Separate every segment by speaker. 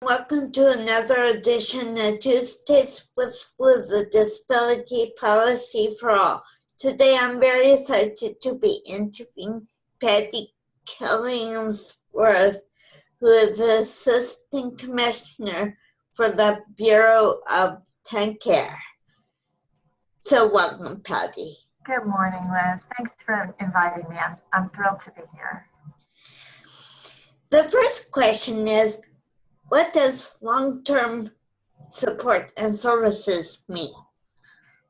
Speaker 1: Welcome to another edition of Tuesdays with the Disability Policy for All. Today I'm very excited to be interviewing Patti Killingsworth, who is the Assistant Commissioner for the Bureau of TennCare. So welcome, Patti.
Speaker 2: Good morning, Liz. Thanks for inviting me. I'm thrilled to be here.
Speaker 1: The first question is, what does long-term support and services mean?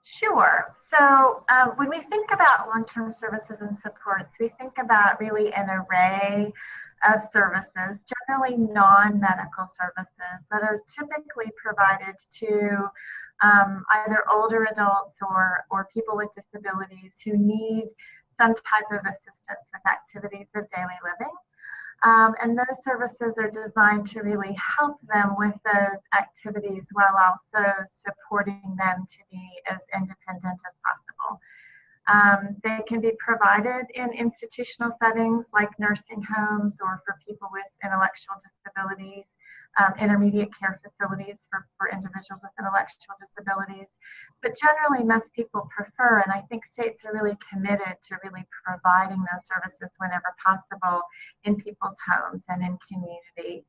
Speaker 2: Sure. So when we think about long-term services and supports, we think about really an array of services, generally non-medical services that are typically provided to either older adults or people with disabilities who need some type of assistance with activities of daily living. And those services are designed to really help them with those activities while also supporting them to be as independent as possible. They can be provided in institutional settings like nursing homes or for people with intellectual disabilities, intermediate care facilities for individuals with intellectual disabilities. But generally, most people prefer, and I think states are really committed to really providing those services whenever possible in people's homes and in community.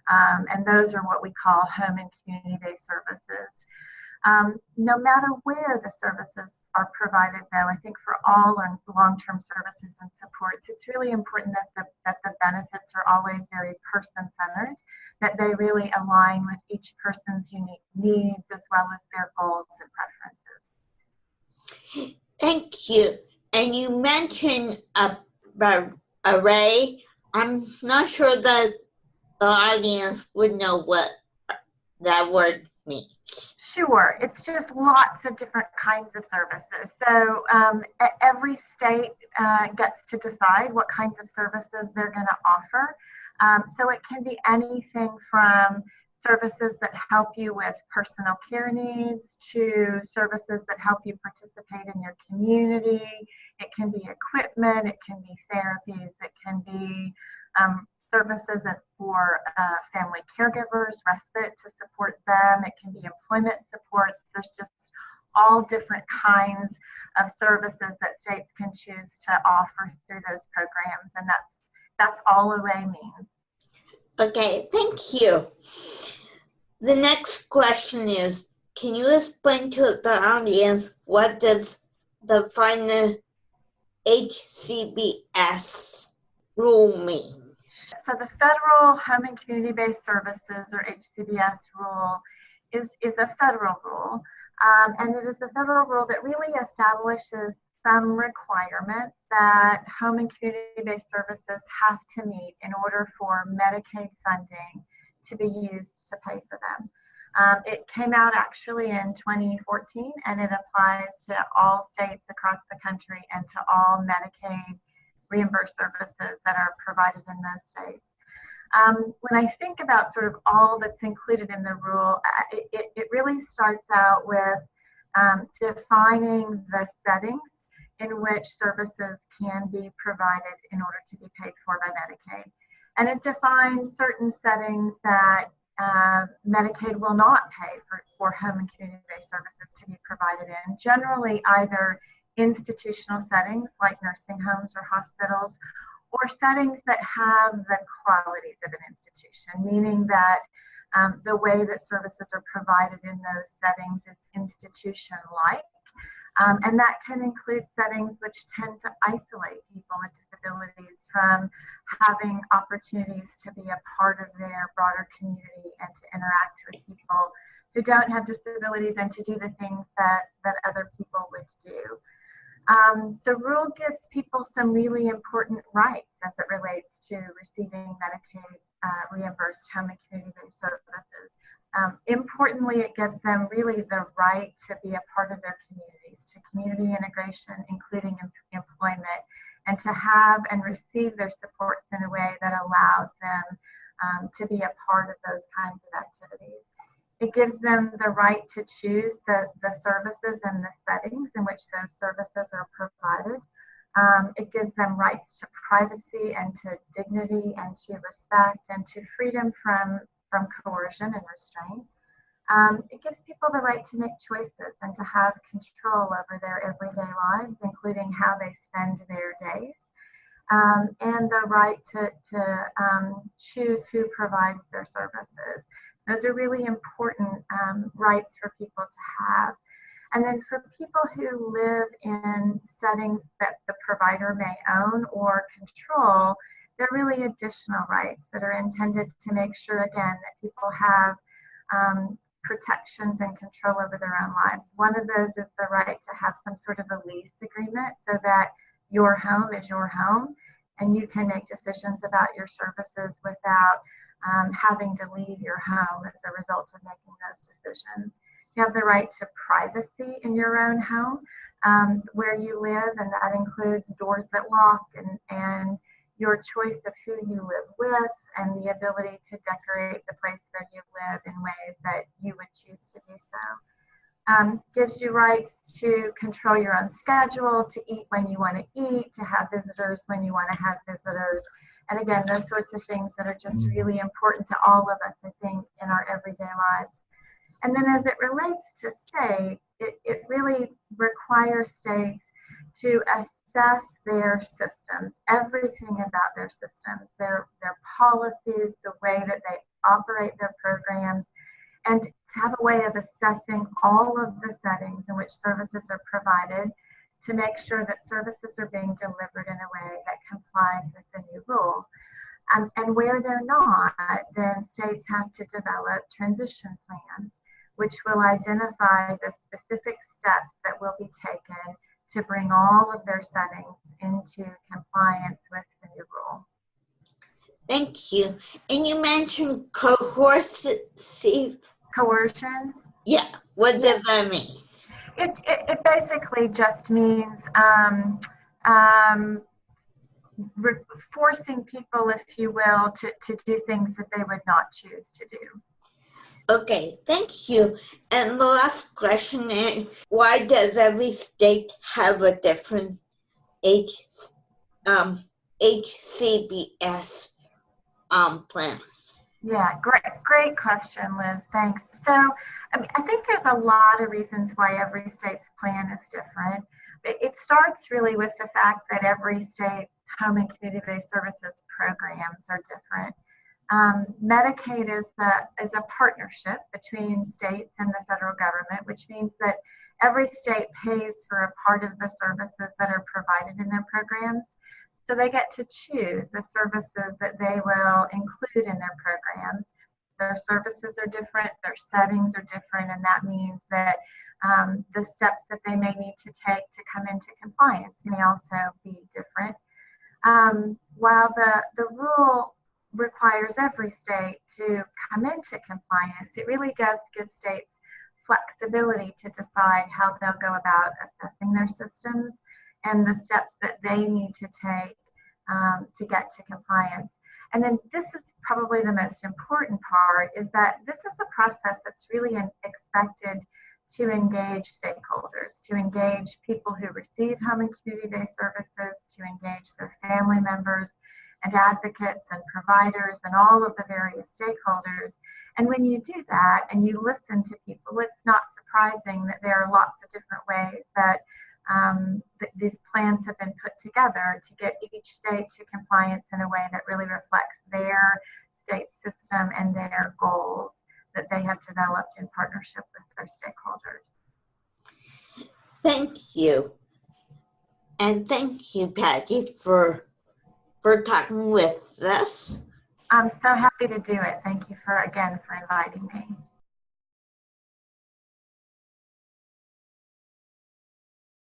Speaker 2: And those are what we call home and community-based services. No matter where the services are provided, though, I think for all long-term services and supports, it's really important that the benefits are always very person-centered, that they really align with each person's unique needs as well as their goals and preferences.
Speaker 1: Thank you. And you mentioned an array. I'm not sure that the audience would know what that word means.
Speaker 2: Sure, it's just lots of different kinds of services. So every state gets to decide what kinds of services they're going to offer. So it can be anything from services that help you with personal care needs to services that help you participate in your community. It can be equipment, it can be therapies, it can be services for family caregivers, respite to support them. It can be employment supports. There's just all different kinds of services that states can choose to offer through those programs, and that's all array means.
Speaker 1: Okay, thank you. The next question is, can you explain to the audience what does the final HCBS rule mean?
Speaker 2: So the Federal Home and Community-Based Services, or HCBS Rule, is a federal rule, and it is a federal rule that really establishes some requirements that home and community-based services have to meet in order for Medicaid funding to be used to pay for them. It came out actually in 2014, and it applies to all states across the country and to all Medicaid reimbursed services that are provided in those states. When I think about sort of all that's included in the rule, it really starts out with defining the settings in which services can be provided in order to be paid for by Medicaid. And it defines certain settings that Medicaid will not pay for home and community-based services to be provided in, generally either institutional settings like nursing homes or hospitals, or settings that have the qualities of an institution, meaning that the way that services are provided in those settings is institution-like. And that can include settings which tend to isolate people with disabilities from having opportunities to be a part of their broader community and to interact with people who don't have disabilities and to do the things that other people would do. The rule gives people some really important rights as it relates to receiving Medicaid reimbursed home and community-based services. Importantly, it gives them really the right to be a part of their communities, to community integration, including employment, and to have and receive their supports in a way that allows them to be a part of those kinds of activities. It gives them the right to choose the services and the settings in which those services are provided. It gives them rights to privacy and to dignity and to respect and to freedom from from coercion and restraint. It gives people the right to make choices and to have control over their everyday lives, including how they spend their days, and the right to choose who provides their services. Those are really important rights for people to have. And then for people who live in settings that the provider may own or control, there are really additional rights that are intended to make sure, again, that people have protections and control over their own lives. One of those is the right to have some sort of a lease agreement so that your home is your home and you can make decisions about your services without having to leave your home as a result of making those decisions. You have the right to privacy in your own home where you live, and that includes doors that lock and your choice of who you live with and the ability to decorate the place where you live in ways that you would choose to do so. Gives you rights to control your own schedule, to eat when you want to eat, to have visitors when you want to have visitors. And again, those sorts of things that are just really important to all of us, I think, in our everyday lives. And then as it relates to states, it really requires states to assess their systems, everything about their systems, their policies, the way that they operate their programs, and to have a way of assessing all of the settings in which services are provided to make sure that services are being delivered in a way that complies with the new rule. And where they're not, then states have to develop transition plans, which will identify the specific steps that will be taken to bring all of their settings into compliance with the new rule.
Speaker 1: Thank you. And you mentioned coercion. Yeah, what does that mean?
Speaker 2: It basically just means forcing people, if you will, to do things that they would not choose to do.
Speaker 1: Okay, thank you. And the last question is, why does every state have a different HCBS plans?
Speaker 2: Yeah, great question, Liz. Thanks. So I think there's a lot of reasons why every state's plan is different. It starts really with the fact that every state's home and community-based services programs are different. Medicaid is a partnership between states and the federal government, which means that every state pays for a part of the services that are provided in their programs. So they get to choose the services that they will include in their programs. Their services are different, their settings are different, and that means that the steps that they may need to take to come into compliance may also be different. While the rule requires every state to come into compliance, it really does give states flexibility to decide how they'll go about assessing their systems and the steps that they need to take to get to compliance. And then this is probably the most important part, is that this is a process that's really expected to engage stakeholders, to engage people who receive home and community-based services, to engage their family members and advocates and providers and all of the various stakeholders. And when you do that and you listen to people, it's not surprising that there are lots of different ways that these plans have been put together to get each state to compliance in a way that really reflects their state system and their goals that they have developed in partnership with their stakeholders.
Speaker 1: Thank you. And thank you, Patti, for talking with us.
Speaker 2: I'm so happy to do it. Thank you for inviting me.